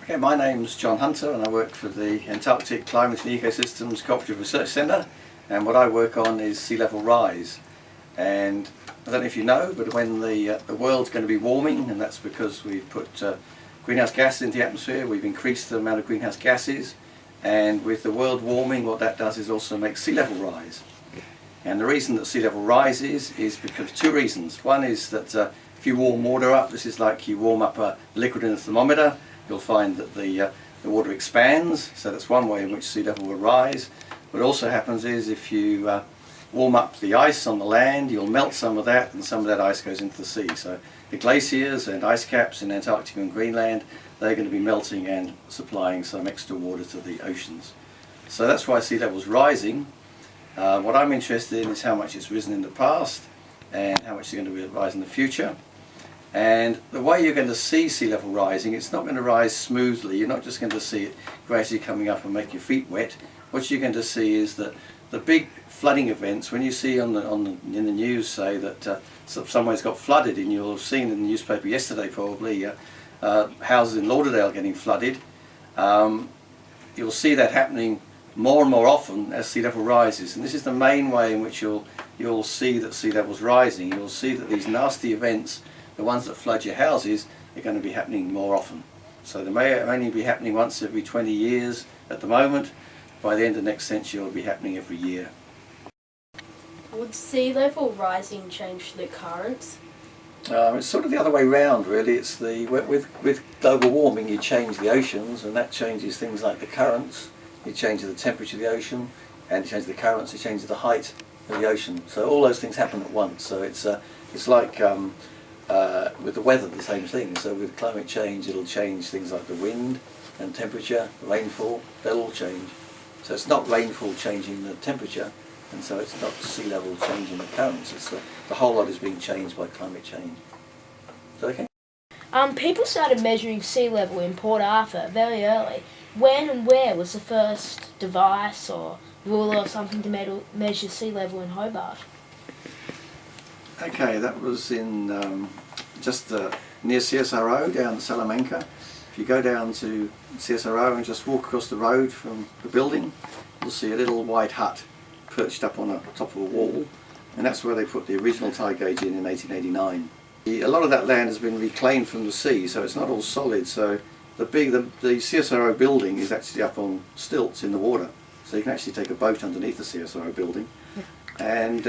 Okay, my name's John Hunter and I work for the Antarctic Climate and Ecosystems Cooperative Research Centre, and what I work on is sea level rise. And I don't know if you know, but when the world's going to be warming, and that's because we've put greenhouse gases into the atmosphere, we've increased the amount of greenhouse gases, and with the world warming, what that does is also make sea level rise. And the reason that sea level rises is because of two reasons. One is that if you warm water up, this is like you warm up a liquid in a thermometer, you'll find that the water expands, so that's one way in which sea level will rise. What also happens is if you warm up the ice on the land, you'll melt some of that, and some of that ice goes into the sea. So the glaciers and ice caps in Antarctica and Greenland, they're going to be melting and supplying some extra water to the oceans. So that's why sea level's rising. What I'm interested in is how much it's risen in the past and how much it's going to rise in the future. And the way you're going to see sea level rising, it's not going to rise smoothly. You're not just going to see it gradually coming up and make your feet wet. What you're going to see is that the big flooding events, when you see in the news, say that somewhere's got flooded, and you'll have seen in the newspaper yesterday probably houses in Lauderdale getting flooded, you'll see that happening more and more often as sea level rises. And this is the main way in which you'll see that sea level's rising. You'll see that these nasty events, the ones that flood your houses, are going to be happening more often. So they may only be happening once every 20 years at the moment. By the end of next century, it'll be happening every year. Would sea level rising change the currents? It's sort of the other way round, really. It's with global warming, you change the oceans, and that changes things like the currents. You change the temperature of the ocean, and you change the currents, you change the height of the ocean. So all those things happen at once. So it's like with the weather, the same thing. So with climate change, it'll change things like the wind and temperature, rainfall, they'll all change. So it's not rainfall changing the temperature, and so it's not sea level changing the currents. It's the whole lot is being changed by climate change. Is that okay? People started measuring sea level in Port Arthur very early. When and where was the first device or ruler or something to measure sea level in Hobart? Okay, that was in just near CSRO down at Salamanca. If you go down to CSRO and just walk across the road from the building, you'll see a little white hut perched up on the top of a wall, and that's where they put the original tide gauge in 1889. A lot of that land has been reclaimed from the sea, so it's not all solid. So the CSRO building is actually up on stilts in the water, so you can actually take a boat underneath the CSRO building, and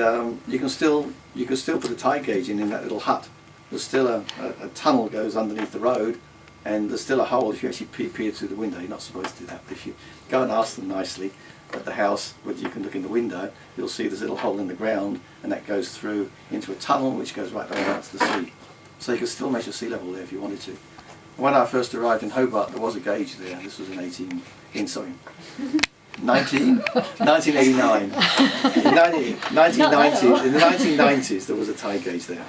you can still put a tide gauge in that little hut. There's still a tunnel goes underneath the road, and there's still a hole. If you actually peer through the window, you're not supposed to do that, but if you go and ask them nicely at the house whether you can look in the window, you'll see there's a little hole in the ground, and that goes through into a tunnel which goes right down out to the sea. So you can still measure sea level there if you wanted to. When I first arrived in Hobart, there was a gauge there. This was in 1989. In the 1990s, there was a tide gauge there.